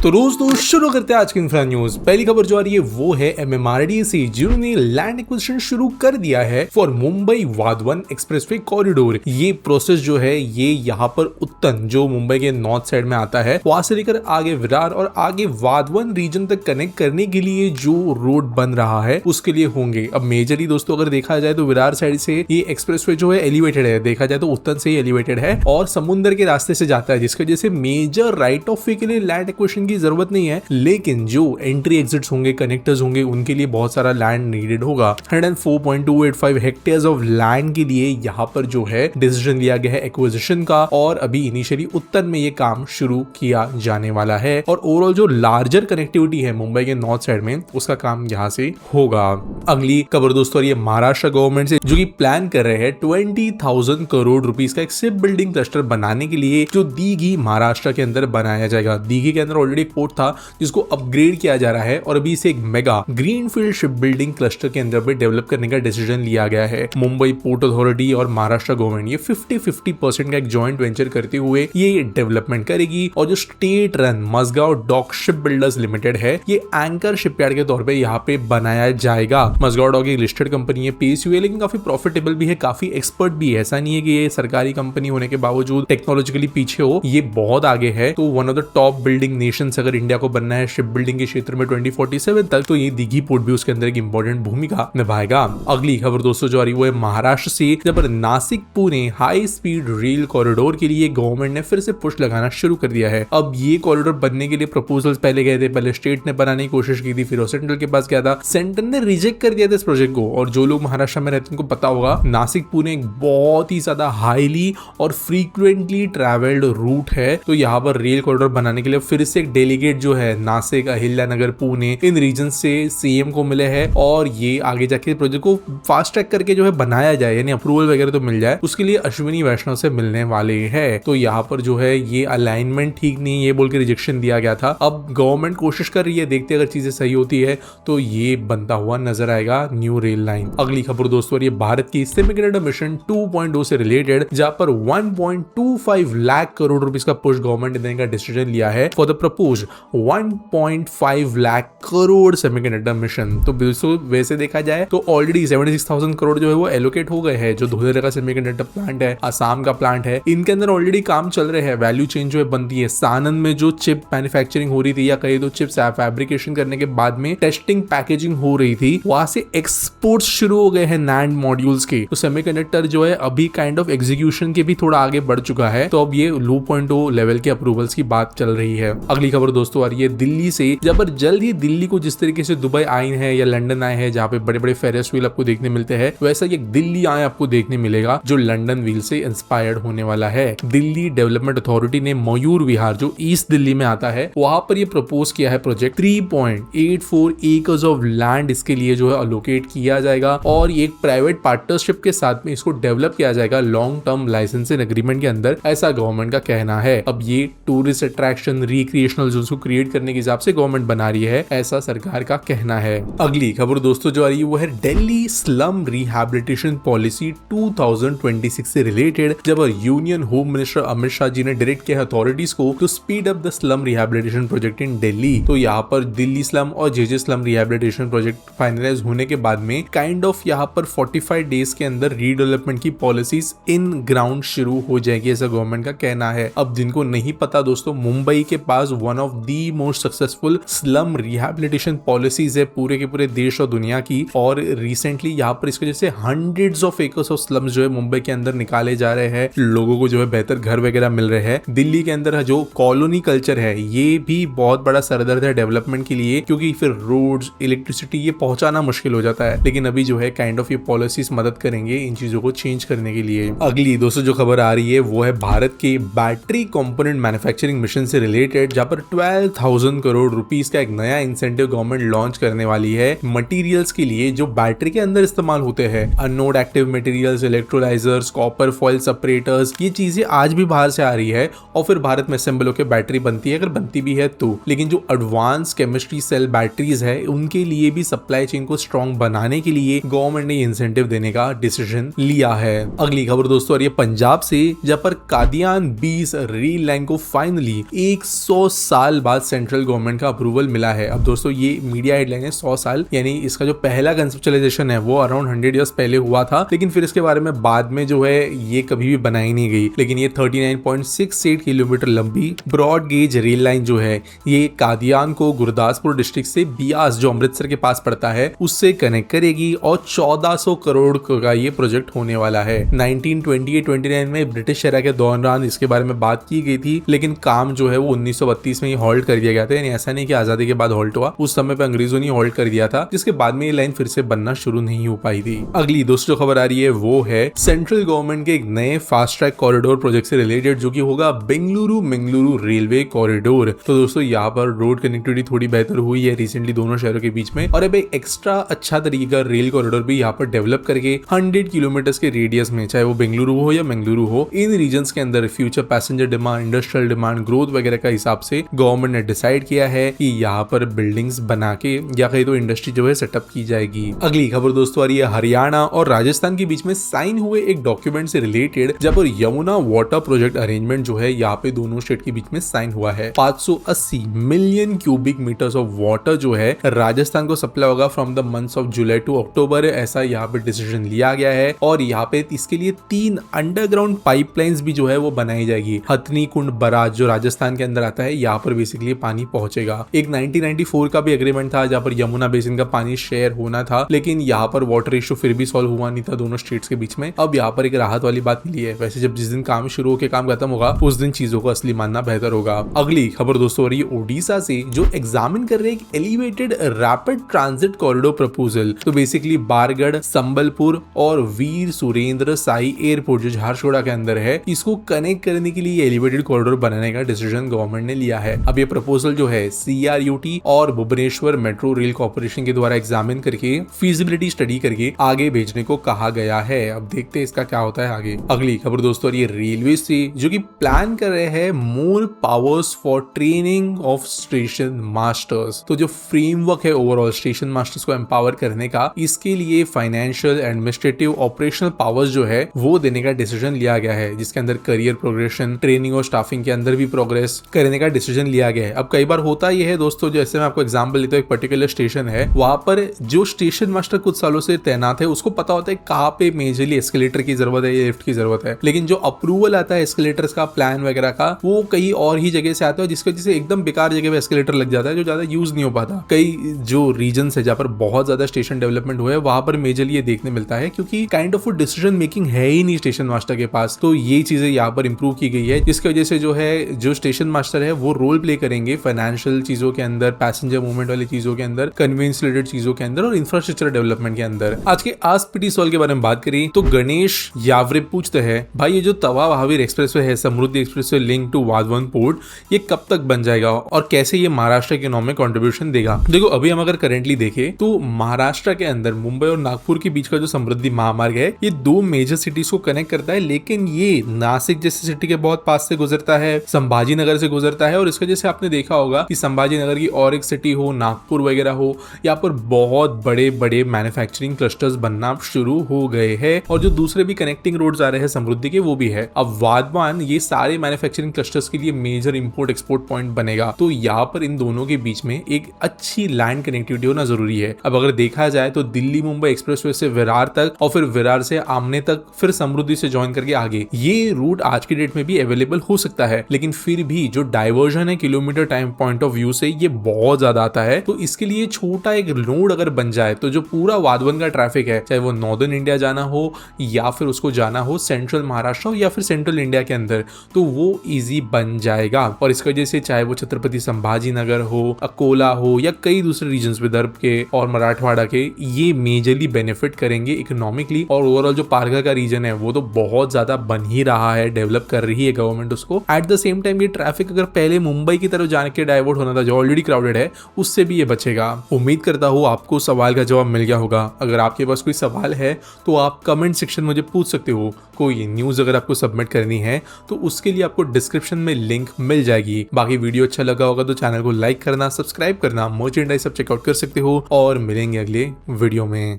तो दोस्तों शुरू करते हैं आज की इंफ्रा न्यूज। पहली खबर जो आ रही है वो है एमएमआरडीए से, जिन्होंने लैंड एक्विजिशन शुरू कर दिया है for Mumbai Vadhavan expressway corridor. ये प्रोसेस जो है ये यहाँ पर उत्तन जो मुंबई के नॉर्थ साइड में आता है वहां से लेकर आगे विरार और आगे वाधवन रीजन तक कनेक्ट करने के लिए जो रोड बन रहा है उसके लिए होंगे। अब मेजरली दोस्तों अगर देखा जाए तो विरार साइड से ये एक्सप्रेसवे जो है एलिवेटेड है, देखा जाए तो उत्तन से ही एलिवेटेड है और समुद्र के रास्ते से जाता है, जिसकी वजह से मेजर राइट ऑफ वे के लिए लैंड एक्विजिशन की जरूरत नहीं है। लेकिन जो एंट्री एग्जिट्स होंगे, कनेक्टर्स होंगे, उनके लिए बहुत सारा लैंड नीडेड होगा। 104.285 हेक्टेयर्स ऑफ लैंड के लिए यहाँ पर जो है डिसीजन लिया गया है एक्विजिशन का और अभी इनिशियली उत्तर में ये काम शुरू किया जाने वाला है और ओवरऑल जो लार्जर कनेक्टिविटी है मुंबई के नॉर्थ साइड में उसका काम यहाँ से होगा। अगली खबर दोस्तों ये महाराष्ट्र गवर्नमेंट से, जो कि प्लान कर रहे हैं 20,000 करोड़ रुपीस का एक शिप बिल्डिंग क्लस्टर बनाने के लिए, जो दीघी महाराष्ट्र के अंदर बनाया जाएगा। दीघी के अंदर ऑलरेडी एक पोर्ट था जिसको अपग्रेड किया जा रहा है और अभी इसे एक mega greenfield ship building cluster के अंदर भी डेवलप करने का डिसीजन लिया गया है। मुंबई पोर्ट अथॉरिटी और महाराष्ट्र गवर्नमेंट ये 50-50% का एक जॉइंट वेंचर करते हुए ये डेवलपमेंट करेगी और जो state run Mazagon dock ship builders limited है ये एंकर शिपयार्ड के तौर पे यहाँ पे बनाया जाएगा। मजगांव डॉक एक लिस्टेड कंपनी है, पीएसयू है, लेकिन काफी प्रॉफिटेबल भी है, काफी एक्सपर्ट भी है। ऐसा नहीं है कि ये सरकारी कंपनी होने के बावजूद टेक्नोलॉजिकली पीछे हो, ये बहुत आगे है। तो one of the top building Nations अगर इंडिया को बनना है शिप बिल्डिंग के क्षेत्र में 2047 तक, तो ये दीघी पोर्ट भी उसके अंदर एक इंपॉर्टेंट भूमिका निभाएगा। अगली खबर दोस्तों जो आ रही है वो है महाराष्ट्र से, जब पर Nashik Pune high speed rail corridor के लिए गवर्नमेंट ने फिर से पुश लगाना शुरू कर दिया है। अब ये कॉरिडोर बनने के लिए प्रपोजल्स पहले गए थे, पहले स्टेट ने बनाने की कोशिश की थी, फिर सेंट्रल के पास गया था, सेंटर ने रिजेक्ट कर दिया था इस प्रोजेक्ट को। और जो लोग महाराष्ट्र में रहते हैं उनको पता होगा नासिक पुणे एक बहुत ही ज्यादा हाईली और फ्रीक्वेंटली ट्रैवल्ड रूट है। तो यहाँ पर रेल कॉरिडोर बनाने के लिए फिर से एक डेलीगेट जो है नासिक, अहिल्यानगर, पुणे इन रीजन से सीएम को मिले हैं और ये आगे जाके प्रोजेक्ट को फास्ट ट्रैक करके जो है बनाया जाए, यानी अप्रूवल वगैरह तो मिल जाए, उसके लिए अश्विनी वैष्णव से मिलने वाले हैं। तो यहाँ पर जो है ये अलाइनमेंट ठीक नहीं, ये बोल के रिजेक्शन दिया गया था। अब गवर्नमेंट कोशिश कर रही है, देखते अगर चीजें सही होती है तो ये बनता हुआ नजर आएगा न्यू रेल लाइन। अगली खबर दोस्तों ये भारत की सेमीकंडक्टर मिशन 2.0 से रिलेटेड, जहां पर 1.25 लाख करोड़ रुपीस का पुश गवर्नमेंट ने देने का डिसीजन लिया है for the propose 1.5 lakh crore semiconductor mission. तो बिल्कुल वैसे देखा जाए तो ऑलरेडी 76,000 करोड़ जो है वो एलोकेट हो गए हैं। जो धोलेरा का सेमीकंडक्टर प्लांट है, असम का प्लांट है, इनके अंदर ऑलरेडी काम चल रहे हैं, वैल्यू चेन जो है बनती है। सानंद में जो चिप मैन्युफैक्चरिंग हो रही थी या कहीं तो चिप्स फैब्रिकेशन करने के बाद में टेस्टिंग पैकेजिंग हो रही थी, वहां से एक्सपोर्ट शुरू हो गए हैं नैंड मॉड्यूल्स के। तो सेमीकंडक्टर जो है अभी काइंड ऑफ एग्जीक्यूशन के भी थोड़ा आगे बढ़ चुका है। तो अब ये 2.0 लेवल के अप्रूवल्स की बात चल रही है। अगली खबर दोस्तों आ रही है दिल्ली से, जब पर जल्द ही दिल्ली को जिस तरीके से दुबई आए हैं या लंदन आए हैं जहाँ पे बड़े बड़े फेरिस व्हील आपको देखने मिलते हैं, वैसा ये दिल्ली आए आपको देखने मिलेगा जो लंदन व्हील से इंस्पायर्ड होने वाला है। दिल्ली डेवलपमेंट अथॉरिटी ने मयूर विहार जो ईस्ट दिल्ली में आता है वहां पर ये प्रपोज किया है प्रोजेक्ट। 3.84 एकर्स ऑफ लैंड इसके लिए जो है अलोकेट किया जाएगा और एक प्राइवेट पार्टनरशिप के साथ में इसको डेवलप किया जाएगा लॉन्ग टर्म लाइसेंसिंग एग्रीमेंट के अंदर, ऐसा गवर्नमेंट का कहना है। अब ये टूरिस्ट अट्रैक्शन रिक्रिएशनल जोन को क्रिएट करने के हिसाब से गवर्नमेंट बना रही है, ऐसा सरकार का कहना है। अगली खबर दोस्तों जो आ रही है वो है दिल्ली स्लम रिहैबिलिटेशन पॉलिसी 2026 से रिलेटेड, जब union home minister Amit Shah ji ने डायरेक्ट किया अथॉरिटीज को to speed up the slum rehabilitation project in Delhi. तो यहाँ पर दिल्ली स्लम और JJ slum rehabilitation project finalize होने के बाद में काइंड ऑफ यहाँ पर 45 डेज के अंदर रीडेवलपमेंट की पॉलिसीज इन ग्राउंड शुरू हो जाएगी, ऐसा गवर्नमेंट का कहना है। अब जिनको नहीं पता दोस्तों, मुंबई के पास one of the most successful slum rehabilitation policies है पूरे के पूरे देश और दुनिया की। और रिसेंटली यहाँ पर इसके जैसे hundreds of acres of slums जो है मुंबई के अंदर निकाले जा रहे हैं, लोगों को जो है बेहतर घर वगैरह मिल रहे हैं। दिल्ली के अंदर जो कॉलोनी कल्चर है ये भी बहुत बड़ा सरदर्द है डेवलपमेंट के लिए, क्योंकि फिर रोड्स, इलेक्ट्रिसिटी ये पहुंचाना मुश्किल हो जाता है। लेकिन अभी जो है काइंड ऑफ ये पॉलिसीज मदद करेंगे इन चीजों को चेंज करने के लिए। अगली दोस्तों जो खबर आ रही है वो है भारत के बैटरी कंपोनेंट मैन्युफैक्चरिंग मिशन से रिलेटेड, जहां पर 12,000 करोड़ रुपीस का एक नया इंसेंटिव गवर्नमेंट लॉन्च करने वाली है मटेरियल्स के लिए जो बैटरी के अंदर इस्तेमाल होते हैं। Anode active materials, electrolysers, copper foil separators, ये चीजें आज भी बाहर से आ रही है और फिर भारत में असेंबल होकर बैटरी बनती है, अगर बनती भी है तो। लेकिन जो एडवांस केमिस्ट्री सेल बैटरीज है उनके लिए भी सप्लाई चेन को स्ट्रॉन्ग बनाने के लिए गवर्नमेंट ने इंसेंटिव देने का डिसीजन लिया है। अगली खबर दोस्तों और ये पंजाब से, जहां पर कादियान 20 रेल लाइन को फाइनली 100 साल बाद सेंट्रल गवर्नमेंट का अप्रूवल मिला है। अब दोस्तों ये मीडिया हेडलाइन है 100 साल, यानी इसका जो पहला कंसेप्चुलाइजेशन है वो अराउंड 100 इयर्स पहले हुआ था, लेकिन फिर इसके बारे में बाद में जो है ये कभी भी बनाई नहीं गई। लेकिन ये 39.68 किलोमीटर लंबी ब्रॉड गेज रेल लाइन जो है ये कादियान को गुरदासपुर डिस्ट्रिक्ट से बियास जो अमृतसर के पास पड़ता है उससे कनेक्ट करेगी और 1400 करोड़ का ये प्रोजेक्ट होने वाला है। 1928-29 में ब्रिटिश एरा के दौरान इसके बारे में बात की गई थी, लेकिन काम जो है वो 1932 में ही हॉल्ट कर दिया गया था। यानी ऐसा नहीं कि आजादी के बाद हॉल्ट हुआ, उस समय पे अंग्रेजों ने हॉल्ट कर दिया था, जिसके बाद में ये लाइन फिर से बनना शुरू नहीं हो पाई थी। अगली दोस्तों खबर आ रही है वो है सेंट्रल गवर्नमेंट के एक नए फास्ट ट्रैक कॉरिडोर प्रोजेक्ट से रिलेटेड, जो कि होगा बेंगलुरु मंगलुरु रेलवे कॉरिडोर। तो दोस्तों यहाँ पर रोड कनेक्टिविटी थोड़ी बेहतर हुई है रिसेंटली दोनों शहरों के बीच में, और अब एक एक्स्ट्रा अच्छा तरीके का रेल कॉरिडोर भी यहाँ पर डेवलप करके 100 किलोमीटर के रेडियस में, चाहे वो बेंगलुरु हो या मंगलुरु हो, इन रीजन्स के अंदर future passenger demand, industrial demand, growth वगैरह का हिसाब से गवर्नमेंट ने डिसाइड किया है कि यहाँ पर बिल्डिंग्स बना के या कहीं तो इंडस्ट्री जो है सेटअप की जाएगी। अगली खबर दोस्तों आ रही है हरियाणा और राजस्थान के बीच में साइन हुए एक डॉक्यूमेंट से रिलेटेड, जब पर यमुना वाटर प्रोजेक्ट अरेंजमेंट जो है यहाँ पे दोनों स्टेट के बीच में साइन हुआ है। 580 million cubic meters of water जो है राजस्थान को सप्लाई होगा from the months of July to October, ऐसा यहाँ पे डिसीजन लिया गया है। और यहाँ पे इसके लिए 3 अंडरग्राउंड पाइपलाइंस भी जो है वो बनाई जाएगी। हथनी कुंड बराज जो राजस्थान के अंदर आता है, यहाँ पर बेसिकली पानी पहुंचेगा। एक 1994 का भी एग्रीमेंट था जहाँ पर यमुना बेसिन का पानी शेयर होना था, लेकिन यहाँ पर वाटर इशू फिर भी सॉल्व हुआ नहीं था दोनों स्टेट्स के बीच में। अब यहाँ पर एक राहत वाली बात मिली है। वैसे जब जिस दिन काम शुरू होकर काम खत्म होगा उस दिन चीजों को असली मानना बेहतर होगा। अगली खबर दोस्तों हो रही है ओडिशा से, जो एग्जामिन कर रहे हैं एक elevated rapid transit corridor proposal. तो बेसिकली बारगढ़, संबलपुर और वीर सुरेंद्र साई एयरपोर्ट जो झारसुगुड़ा के अंदर है, इसको कनेक्ट करने के लिए एलिवेटेड कॉरिडोर बनाने का डिसीजन गवर्नमेंट ने लिया है। अब ये प्रपोजल जो है CRUT और भुवनेश्वर मेट्रो रेल कॉर्पोरेशन के द्वारा एग्जामिन करके फीजिबिलिटी स्टडी करके आगे भेजने को कहा गया है। अब देखते हैं इसका क्या होता है आगे। अगली खबर दोस्तों ये रेलवे से, जो कि प्लान कर रहे हैं more powers for training of station masters. तो जो फ्रेमवर्क है ओवरऑल स्टेशन मास्टर्स को एम्पावर करने का, इसके लिए फाइनेंशियल, एडमिनिस्ट्रेटिव, ऑपरेशनल पावर्स जो है वो देने का डिसीजन लिया गया है, जिसके अंदर करियर प्रोग्रेशन, ट्रेनिंग और स्टाफिंग के अंदर भी प्रोग्रेस करने का डिसीजन लिया गया है। अब कई बार होता यह है दोस्तों, जैसे मैं आपको एग्जांपल लेता हूं, एक पर्टिकुलर स्टेशन है, वहां पर जो स्टेशन मास्टर कुछ सालों से तैनात है उसको पता होता है कहाँ पे मेजरली एस्केलेटर की जरूरत है या लिफ्ट की जरूरत है, लेकिन जो अप्रूवल आता है एस्केलेटर्स का, प्लान वगैरह का, वो कहीं और ही जगह से आता है, जिसकी वजह से एकदम बेकार जगह पे एस्केलेटर लग जाता है जो ज्यादा यूज नहीं हो पाता। कई जो रीजन है जहाँ पर बहुत ज्यादा स्टेशन डेवलपमेंट हुआ है वहां पर मेजरली ये देखने मिलता है, क्योंकि काइंड ऑफ डिसीजन मेकिंग है ही नहीं स्टेशन मास्टर के पास। तो ये चीजें यहाँ पर इंप्रूव की गई है, जिसकी वजह से जो है जो स्टेशन मास्टर है वो रोल प्ले करेंगे फाइनेंशियल चीजों के अंदर, पैसेंजर मूवमेंट वाली चीजों के अंदर, कन्वीनियंस रिलेटेड चीजों के अंदर और इंफ्रास्ट्रक्चर डेवलपमेंट के अंदर। आज के आस्क पीटी सॉल्व के बारे में बात करें तो गणेश यावरे पूछते हैं, भाई ये जो तवा महावीर एक्सप्रेसवे है, Samruddhi expressway link to Wadhwan port, ये कब तक बन जाएगा और कैसे ये महाराष्ट्र इकोनॉमिक कंट्रीब्यूशन देगा। देखो अभी हम अगर करेंटली देखें तो महाराष्ट्र के अंदर मुंबई और नागपुर के बीच का जो समृद्धि महामार्ग है ये 2 मेजर सिटीज को कनेक्ट करता है, लेकिन ये नासिक जैसे सिटी के बहुत पास से गुजरता है, संभाजी नगर से गुजरता है, और इसके जैसे आपने देखा होगा कि संभाजी नगर की और एक सिटी हो, नागपुर वगैरह हो, यहाँ पर बहुत बड़े बड़े मैन्युफैक्चरिंग क्लस्टर्स बनना शुरू हो गए हैं, और जो दूसरे भी कनेक्टिंग रोड्स आ रहे हैं समृद्धि के वो भी है। अब वाधवान ये सारे मैन्युफैक्चरिंग क्लस्टर्स के लिए मेजर इंपोर्ट एक्सपोर्ट पॉइंट बनेगा, तो यहाँ पर इन दोनों के बीच में एक अच्छी लैंड कनेक्टिविटी होना जरूरी है। अब अगर देखा जाए तो दिल्ली मुंबई एक्सप्रेसवे से विरार तक और फिर विरार से आमने तक, फिर समृद्धि से ज्वाइन करके आगे, ये रूट आज की डेट में भी अवेलेबल हो सकता है, लेकिन फिर भी जो डाइवर्जन है kilometre time point of view से ये बहुत ज्यादा आता है। तो इसके लिए छोटा एक नोड अगर बन जाए तो जो पूरा वाधवन का ट्रैफिक है, चाहे वो नॉर्दर्न इंडिया जाना हो या फिर उसको जाना हो सेंट्रल महाराष्ट्र हो या फिर सेंट्रल इंडिया के अंदर, तो वो इजी बन जाएगा। और इसकी वजह से चाहे वो छत्रपति संभाजी नगर हो, अकोला हो या कई दूसरे रीजन विदर्भ के और मराठवाड़ा के, ये मेजरली बेनिफिट करेंगे इकोनॉमिकली। और ओवरऑल जो पारगा का रीजन है वो तो बहुत ज्यादा बन ही रहा है, डेवलप कर रही है गवर्नमेंट उसको। एट द सेम टाइम ये ट्रैफिक अगर पहले मुंबई की तरफ जाने के डाइवर्ट होना था जो ऑलरेडी क्राउडेड है, उससे भी ये बचेगा। उम्मीद करता हूँ आपको सवाल का जवाब मिल गया होगा। अगर आपके पास कोई सवाल है तो आप कमेंट सेक्शन मुझे पूछ सकते हो। कोई न्यूज अगर आपको सबमिट करनी है तो उसके लिए आपको डिस्क्रिप्शन में लिंक मिल जाएगी। बाकी वीडियो अच्छा लगा होगा तो चैनल को लाइक करना, सब्सक्राइब करना, मर्चेंडाइज सब चेकआउट कर सकते हो, और मिलेंगे अगले वीडियो में।